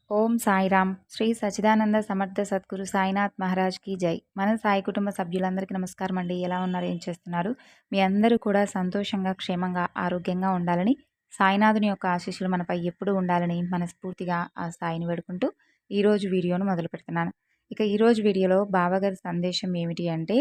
ఓం సాయిరామ్. శ్రీ సచ్చిదానంద సమర్థ సద్గురు సాయినాథ్ మహారాజ్ కి జై. మన సాయి కుటుంబ సభ్యులందరికీ నమస్కారం అండి. ఎలా ఉన్నారు, ఏం చేస్తున్నారు? మీ అందరూ కూడా సంతోషంగా, క్షేమంగా, ఆరోగ్యంగా ఉండాలని, సాయినాథుని యొక్క ఆశీస్సులు మనపై ఎప్పుడూ ఉండాలని మనస్ఫూర్తిగా ఆ సాయిని వేడుకుంటూ ఈరోజు వీడియోను మొదలు పెడుతున్నాను. ఇక ఈరోజు వీడియోలో బాబాగారి సందేశం ఏమిటి అంటే,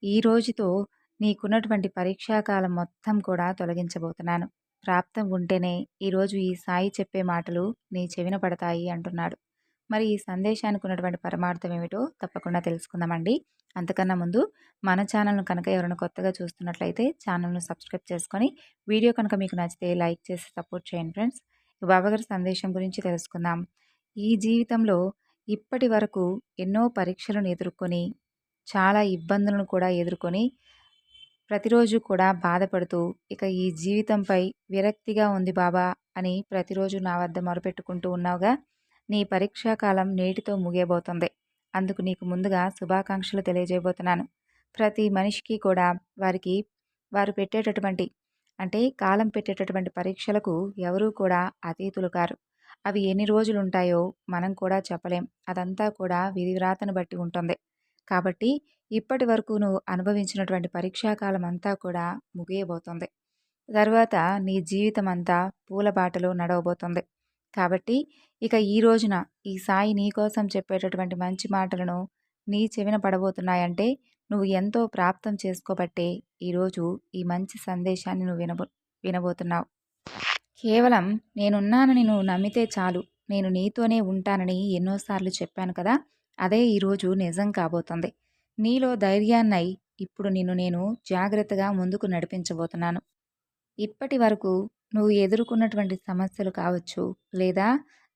ఈ రోజుతో నీకున్నటువంటి పరీక్షాకాలం మొత్తం కూడా తొలగించబోతున్నాను. ప్రాప్తం ఉంటేనే ఈరోజు ఈ సాయి చెప్పే మాటలు నీ చెవిన పడతాయి అంటున్నాడు. మరి ఈ సందేశానికి ఉన్నటువంటి పరమార్థం ఏమిటో తప్పకుండా తెలుసుకుందామండి. అంతకన్నా ముందు మన ఛానల్ను కనుక ఎవరైనా కొత్తగా చూస్తున్నట్లయితే ఛానల్ను సబ్స్క్రైబ్ చేసుకొని, వీడియో కనుక మీకు నచ్చితే లైక్ చేసి సపోర్ట్ చేయండి ఫ్రెండ్స్. బాబాగారి సందేశం గురించి తెలుసుకుందాం. ఈ జీవితంలో ఇప్పటి వరకు ఎన్నో పరీక్షలను ఎదుర్కొని, చాలా ఇబ్బందులను కూడా ఎదుర్కొని, ప్రతిరోజు కూడా బాధపడుతూ ఇక ఈ జీవితంపై విరక్తిగా ఉంది బాబా అని ప్రతిరోజు నా వద్ద మొరపెట్టుకుంటూ ఉన్నావుగా. నీ పరీక్షాకాలం నేటితో ముగియబోతుంది. అందుకు నీకు ముందుగా శుభాకాంక్షలు తెలియజేయబోతున్నాను. ప్రతి మనిషికి కూడా వారు పెట్టేటటువంటి కాలం పెట్టేటటువంటి పరీక్షలకు ఎవరూ కూడా అతీతులు కారు. అవి ఎన్ని రోజులు ఉంటాయో మనం కూడా చెప్పలేం. అదంతా కూడా విధివ్రాతను బట్టి ఉంటుంది. కాబట్టి ఇప్పటి వరకు నువ్వు అనుభవించినటువంటి పరీక్షాకాలం అంతా కూడా ముగియబోతుంది. తర్వాత నీ జీవితం అంతా పూల బాటలో నడవబోతుంది. కాబట్టి ఇక ఈ రోజున ఈ సాయి నీ కోసం చెప్పేటటువంటి మంచి మాటలను నీ చెవిన పడబోతున్నాయంటే నువ్వు ఎంతో ప్రాప్తం చేసుకోబట్టే ఈరోజు ఈ మంచి సందేశాన్ని నువ్వు వినబోతున్నావు. కేవలం నేనున్నానని నువ్వు నమ్మితే చాలు, నేను నీతోనే ఉంటానని ఎన్నోసార్లు చెప్పాను కదా, అదే ఈరోజు నిజం కాబోతుంది. నీలో ధైర్యాన్నై ఇప్పుడు నిన్ను నేను జాగ్రత్తగా ముందుకు నడిపించబోతున్నాను. ఇప్పటి వరకు నువ్వు ఎదుర్కొన్నటువంటి సమస్యలు కావచ్చు, లేదా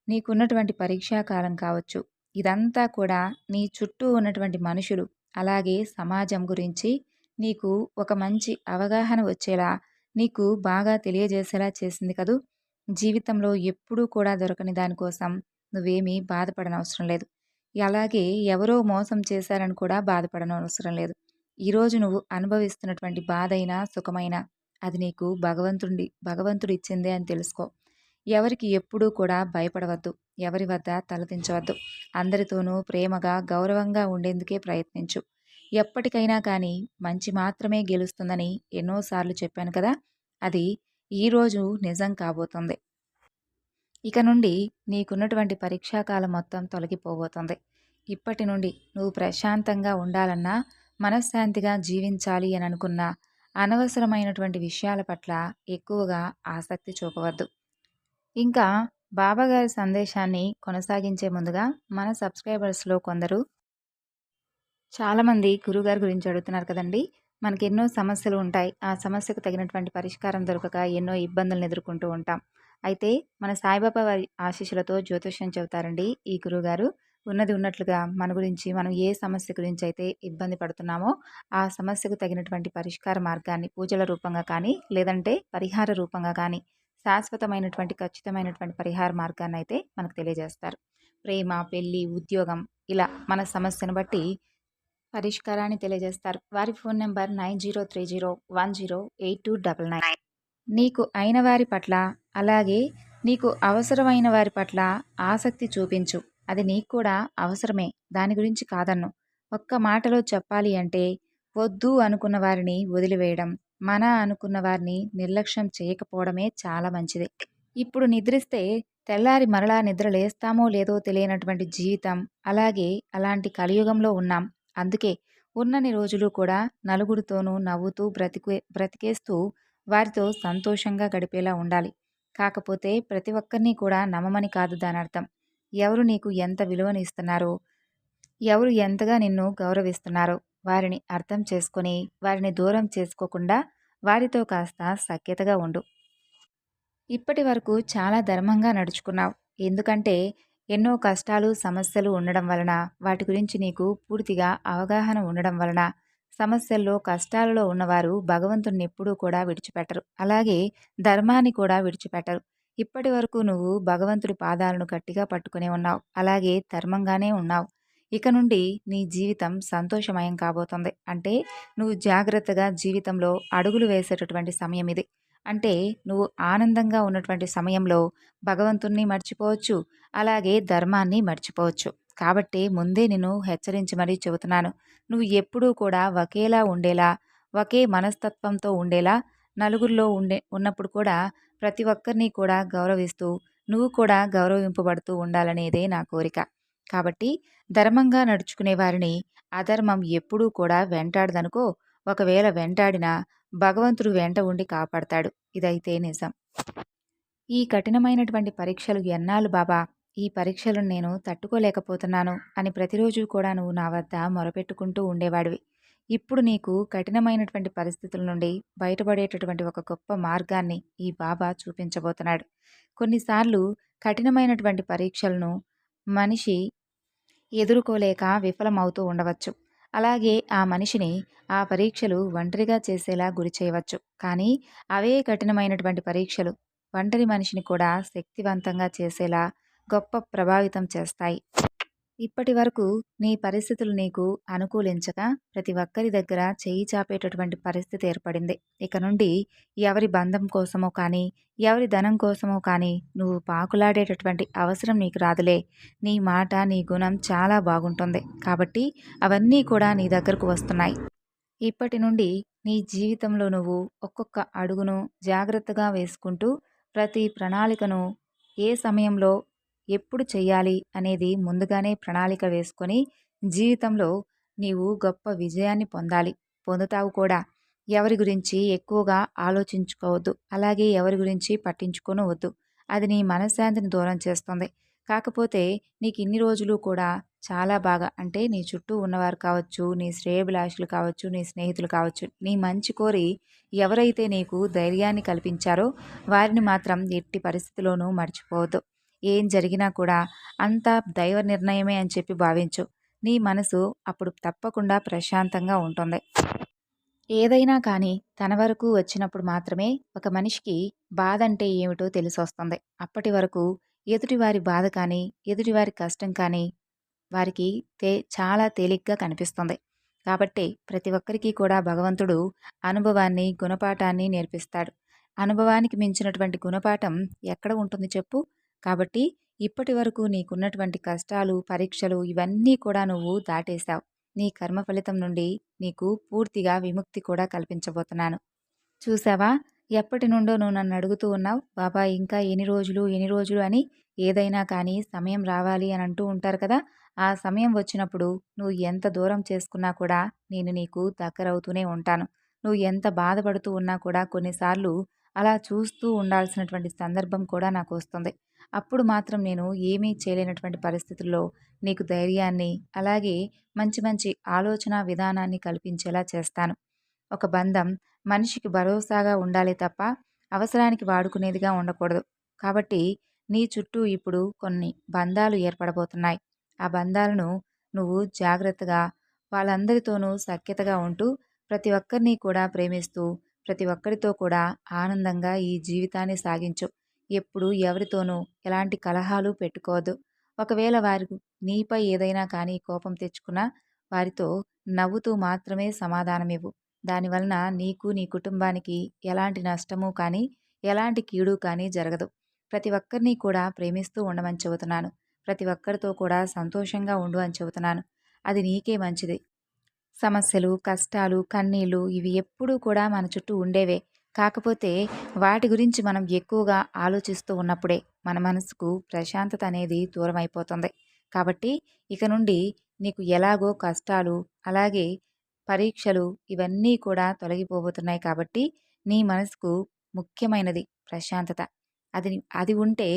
నీకున్నటువంటి పరీక్షాకాలం కావచ్చు, ఇదంతా కూడా నీ చుట్టూ ఉన్నటువంటి మనుషులు, అలాగే సమాజం గురించి నీకు ఒక మంచి అవగాహన వచ్చేలా, నీకు బాగా తెలియజేసేలా చేసింది కదూ. జీవితంలో ఎప్పుడూ కూడా దొరకని దానికోసం నువ్వేమీ బాధపడనవసరం లేదు. అలాగే ఎవరో మోసం చేశారని కూడా బాధపడనవసరం లేదు. ఈరోజు నువ్వు అనుభవిస్తున్నటువంటి బాధైనా సుఖమైనా అది నీకు భగవంతుడు ఇచ్చిందే అని తెలుసుకో. ఎవరికి ఎప్పుడూ కూడా భయపడవద్దు, ఎవరి వద్ద తలదించవద్దు. అందరితోనూ ప్రేమగా, గౌరవంగా ఉండేందుకే ప్రయత్నించు. ఎప్పటికైనా కానీ మంచి మాత్రమే గెలుస్తుందని ఎన్నోసార్లు చెప్పాను కదా, అది ఈరోజు నిజం కాబోతుంది. ఇక నుండి నీకున్నటువంటి పరీక్షాకాలం మొత్తం తొలగిపోబోతుంది. ఇప్పటి నుండి నువ్వు ప్రశాంతంగా ఉండాలన్నా, మనశ్శాంతిగా జీవించాలి అని అనుకున్నా, అనవసరమైనటువంటి విషయాల పట్ల ఎక్కువగా ఆసక్తి చూపవద్దు. ఇంకా బాబాగారి సందేశాన్ని కొనసాగించే ముందుగా మన సబ్స్క్రైబర్స్లో కొందరు చాలామంది గురుగారి గురించి అడుగుతున్నారు కదండి. మనకి ఎన్నో సమస్యలు ఉంటాయి. ఆ సమస్యకు తగినటువంటి పరిష్కారం దొరకక ఎన్నో ఇబ్బందులను ఎదుర్కొంటూ ఉంటాం. అయితే మన సాయిబాబా వారి ఆశీస్సులతో జ్యోతిష్యం చెబుతారండి ఈ గురువుగారు. ఉన్నది ఉన్నట్లుగా మన గురించి, మనం ఏ సమస్య గురించి అయితే ఇబ్బంది పడుతున్నామో ఆ సమస్యకు తగినటువంటి పరిష్కార మార్గాన్ని పూజల రూపంగా కానీ, లేదంటే పరిహార రూపంగా కానీ, శాశ్వతమైనటువంటి ఖచ్చితమైనటువంటి పరిహార మార్గాన్ని అయితే మనకు తెలియజేస్తారు. ప్రేమ, పెళ్ళి, ఉద్యోగం, ఇలా మన సమస్యను బట్టి పరిష్కారాన్ని తెలియజేస్తారు. వారి ఫోన్ నెంబర్ 9030108299. నీకు అయిన వారి పట్ల, అలాగే నీకు అవసరమైన వారి పట్ల ఆసక్తి చూపించు. అది నీకు కూడా అవసరమే, దాని గురించి కాదన్ను. ఒక్క మాటలో చెప్పాలి అంటే, వద్దు అనుకున్న వారిని వదిలివేయడం, మన అనుకున్న వారిని నిర్లక్ష్యం చేయకపోవడమే చాలా మంచిది. ఇప్పుడు నిద్రిస్తే తెల్లారి మరలా నిద్ర లేస్తామో లేదో తెలియనటువంటి జీవితం, అలాగే అలాంటి కలియుగంలో ఉన్నాం. అందుకే ఉన్నన్ని రోజులు కూడా నలుగురితోనూ నవ్వుతూ బ్రతికేస్తూ వారితో సంతోషంగా గడిపేలా ఉండాలి. కాకపోతే ప్రతి ఒక్కరిని కూడా నమ్మమని కాదు దాని అర్థం. ఎవరు నీకు ఎంత విలువని ఇస్తున్నారో, ఎవరు ఎంతగా నిన్ను గౌరవిస్తున్నారో వారిని అర్థం చేసుకొని, వారిని దూరం చేసుకోకుండా వారితో కాస్త సఖ్యతగా ఉండు. ఇప్పటి వరకు చాలా ధర్మంగా నడుచుకున్నావు. ఎందుకంటే ఎన్నో కష్టాలు, సమస్యలు ఉండడం వలన, వాటి గురించి నీకు పూర్తిగా అవగాహన ఉండడం వలన, సమస్యల్లో, కష్టాలలో ఉన్నవారు భగవంతుణ్ణి ఎప్పుడూ కూడా విడిచిపెట్టరు. అలాగే ధర్మాన్ని కూడా విడిచిపెట్టరు. ఇప్పటి వరకు నువ్వు భగవంతుడి పాదాలను గట్టిగా పట్టుకునే ఉన్నావు. అలాగే ధర్మంగానే ఉన్నావు. ఇక నుండి నీ జీవితం సంతోషమయం కాబోతుంది. అంటే నువ్వు జాగ్రత్తగా జీవితంలో అడుగులు వేసేటటువంటి సమయం ఇది. అంటే నువ్వు ఆనందంగా ఉన్నటువంటి సమయంలో భగవంతుణ్ణి మర్చిపోవచ్చు. అలాగే ధర్మాన్ని మర్చిపోవచ్చు. కాబట్టి ముందే నేను హెచ్చరించి మరీ చెబుతున్నాను. నువ్వు ఎప్పుడూ కూడా ఒకేలా ఉండేలా, ఒకే మనస్తత్వంతో ఉండేలా, నలుగురిలో ఉన్నప్పుడు కూడా ప్రతి ఒక్కరిని కూడా గౌరవిస్తూ, నువ్వు కూడా గౌరవింపబడుతూ ఉండాలనేదే నా కోరిక. కాబట్టి ధర్మంగా నడుచుకునే వారిని అధర్మం ఎప్పుడూ కూడా వెంటాడదనుకో. ఒకవేళ వెంటాడినా భగవంతుడు వెంట ఉండి కాపాడతాడు. ఇదైతే నిజం. ఈ కఠినమైనటువంటి పరీక్షలు ఎన్నాళ్ళు బాబా? ఈ పరీక్షలను నేను తట్టుకోలేకపోతున్నాను అని ప్రతిరోజు కూడా నువ్వు నా వద్ద మొరపెట్టుకుంటూ ఉండేవాడివి. ఇప్పుడు నీకు కఠినమైనటువంటి పరిస్థితుల నుండి బయటపడేటటువంటి ఒక గొప్ప మార్గాన్ని ఈ బాబా చూపించబోతున్నాడు. కొన్నిసార్లు కఠినమైనటువంటి పరీక్షలను మనిషి ఎదుర్కోలేక విఫలమవుతూ ఉండవచ్చు. అలాగే ఆ మనిషిని ఆ పరీక్షలు ఒంటరిగా చేసేలా గురి చేయవచ్చు. కానీ అవే కఠినమైనటువంటి పరీక్షలు ఒంటరి మనిషిని కూడా శక్తివంతంగా చేసేలా గొప్ప ప్రభావితం చేస్తాయి. ఇప్పటి వరకు నీ పరిస్థితులు నీకు అనుకూలించక ప్రతి ఒక్కరి దగ్గర చేయి చాపేటటువంటి పరిస్థితి ఏర్పడింది. ఇక నుండి ఎవరి బంధం కోసమో కానీ, ఎవరి ధనం కోసమో కానీ నువ్వు పాకులాడేటటువంటి అవసరం నీకు రాదులే. నీ మాట, నీ గుణం చాలా బాగుంటుంది. కాబట్టి అవన్నీ కూడా నీ దగ్గరకు వస్తున్నాయి. ఇప్పటి నుండి నీ జీవితంలో నువ్వు ఒక్కొక్క అడుగును జాగ్రత్తగా వేసుకుంటూ ప్రతి ప్రణాళికను ఏ సమయంలో ఎప్పుడు చెయ్యాలి అనేది ముందుగానే ప్రణాళిక వేసుకొని జీవితంలో నీవు గొప్ప విజయాన్ని పొందుతావు కూడా. ఎవరి గురించి ఎక్కువగా ఆలోచించుకోవద్దు. అలాగే ఎవరి గురించి పట్టించుకోనవద్దు. అది నీ మనశ్శాంతిని దూరం చేస్తుంది. కాకపోతే నీకు ఇన్ని రోజులు కూడా చాలా బాగా అంటే నీ చుట్టూ ఉన్నవారు కావచ్చు, నీ శ్రేయోభిలాషులు కావచ్చు, నీ స్నేహితులు కావచ్చు, నీ మంచి కోరి ఎవరైతే నీకు ధైర్యాన్ని కల్పించారో వారిని మాత్రం ఎట్టి పరిస్థితిలోనూ మర్చిపోవద్దు. ఏం జరిగినా కూడా అంతా దైవ నిర్ణయమే అని చెప్పి భావించు. నీ మనసు అప్పుడు తప్పకుండా ప్రశాంతంగా ఉంటుంది. ఏదైనా కానీ తన వరకు వచ్చినప్పుడు మాత్రమే ఒక మనిషికి బాధ అంటే ఏమిటో తెలిసొస్తుంది. అప్పటి వరకు ఎదుటివారి బాధ కానీ, ఎదుటివారి కష్టం కానీ వారికి చాలా తేలిగ్గా కనిపిస్తుంది. కాబట్టి ప్రతి ఒక్కరికి కూడా భగవంతుడు అనుభవాన్ని, గుణపాఠాన్ని నేర్పిస్తాడు. అనుభవానికి మించినటువంటి గుణపాఠం ఎక్కడ ఉంటుంది చెప్పు? కాబట్టి ఇప్పటి వరకు నీకున్నటువంటి కష్టాలు, పరీక్షలు ఇవన్నీ కూడా నువ్వు దాటేశావు. నీ కర్మ ఫలితం నుండి నీకు పూర్తిగా విముక్తి కూడా కల్పించబోతున్నాను. చూసావా? ఎప్పటి నుండో నువ్వు నన్ను అడుగుతూ ఉన్నావు, బాబా ఇంకా ఎన్ని రోజులు, ఎన్ని రోజులు అని. ఏదైనా కానీ సమయం రావాలి అని అంటూ ఉంటారు కదా! ఆ సమయం వచ్చినప్పుడు నువ్వు ఎంత దూరం చేసుకున్నా కూడా నేను నీకు దగ్గరవుతూనే ఉంటాను. నువ్వు ఎంత బాధపడుతూ ఉన్నా కూడా కొన్నిసార్లు అలా చూస్తూ ఉండాల్సినటువంటి సందర్భం కూడా నాకు వస్తుంది. అప్పుడు మాత్రం నేను ఏమీ చేయలేనటువంటి పరిస్థితుల్లో నీకు ధైర్యాన్ని, అలాగే మంచి మంచి ఆలోచన విధానాన్ని కల్పించేలా చేస్తాను. ఒక బంధం మనిషికి భరోసాగా ఉండాలి తప్ప అవసరానికి వాడుకునేదిగా ఉండకూడదు. కాబట్టి నీ చుట్టూ ఇప్పుడు కొన్ని బంధాలు ఏర్పడబోతున్నాయి. ఆ బంధాలను నువ్వు జాగ్రత్తగా వాళ్ళందరితోనూ సఖ్యతగా ఉంటూ ప్రతి ఒక్కరిని కూడా ప్రేమిస్తూ ప్రతి ఒక్కరితో కూడా ఆనందంగా ఈ జీవితాన్ని సాగించు. ఎప్పుడు ఎవరితోనూ ఎలాంటి కలహాలు పెట్టుకోవద్దు. ఒకవేళ వారు నీపై ఏదైనా కానీ కోపం తెచ్చుకున్నా వారితో నవ్వుతూ మాత్రమే సమాధానమివ్వు. దానివలన నీకు, నీ కుటుంబానికి ఎలాంటి నష్టము కానీ, ఎలాంటి కీడు కానీ జరగదు. ప్రతి ఒక్కరిని కూడా ప్రేమిస్తూ ఉండమని చెబుతున్నాను. ప్రతి ఒక్కరితో కూడా సంతోషంగా ఉండు అని చెబుతున్నాను. అది నీకే మంచిది. సమస్యలు, కష్టాలు, కన్నీళ్ళు ఇవి ఎప్పుడూ కూడా మన చుట్టూ ఉండేవే. కాకపోతే వాటి గురించి మనం ఎక్కువగా ఆలోచిస్తూ ఉన్నప్పుడే మన మనసుకు ప్రశాంతత అనేది దూరం అయిపోతుంది. కాబట్టి ఇక నుండి నీకు ఎలాగో కష్టాలు, అలాగే పరీక్షలు ఇవన్నీ కూడా తొలగిపోబోతున్నాయి. కాబట్టి నీ మనసుకు ముఖ్యమైనది ప్రశాంతత. అది అది ఉంటే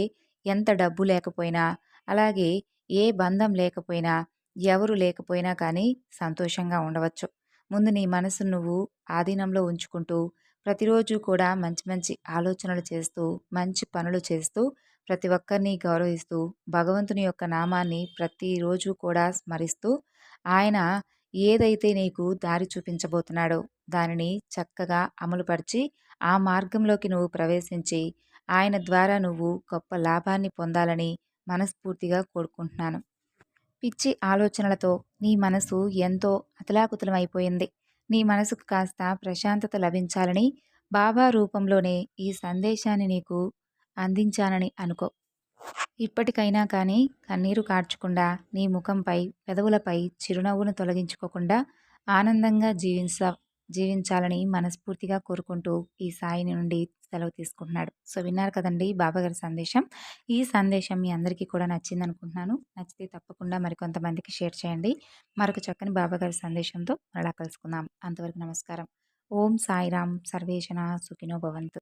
ఎంత డబ్బు లేకపోయినా, అలాగే ఏ బంధం లేకపోయినా, ఎవరు లేకపోయినా కానీ సంతోషంగా ఉండవచ్చు. ముందు నీ మనసును నువ్వు ఆధీనంలో ఉంచుకుంటూ ప్రతిరోజు కూడా మంచి మంచి ఆలోచనలు చేస్తూ, మంచి పనులు చేస్తూ, ప్రతి ఒక్కరిని గౌరవిస్తూ, భగవంతుని యొక్క నామాన్ని ప్రతిరోజు కూడా స్మరిస్తూ, ఆయన ఏదైతే నీకు దారి చూపించబోతున్నాడో దానిని చక్కగా అమలుపరిచి, ఆ మార్గంలోకి నువ్వు ప్రవేశించి, ఆయన ద్వారా నువ్వు గొప్ప లాభాన్ని పొందాలని మనస్ఫూర్తిగా కోరుకుంటున్నాను. పిచ్చి ఆలోచనలతో నీ మనసు ఎంతో అతలాకుతలమైపోయింది. నీ మనసుకు కాస్త ప్రశాంతత లభించాలని బాబా రూపంలోనే ఈ సందేశాన్ని నీకు అందించానని అనుకో. ఇప్పటికైనా కానీ కన్నీరు కార్చకుండా, నీ ముఖంపై, పెదవులపై చిరునవ్వును తొలగించుకోకుండా ఆనందంగా జీవించాలని మనస్ఫూర్తిగా కోరుకుంటూ ఈ సాయి నుండి సెలవు తీసుకుంటున్నాడు. సో విన్నారు కదండీ బాబాగారి సందేశం. ఈ సందేశం మీ అందరికీ కూడా నచ్చిందనుకుంటున్నాను. నచ్చితే తప్పకుండా మరికొంతమందికి షేర్ చేయండి. మరొక చక్కని బాబాగారి సందేశంతో మరలా కలుసుకుందాం. అంతవరకు నమస్కారం. ఓం సాయిరాం. సర్వేజన సుఖినో భవంతు.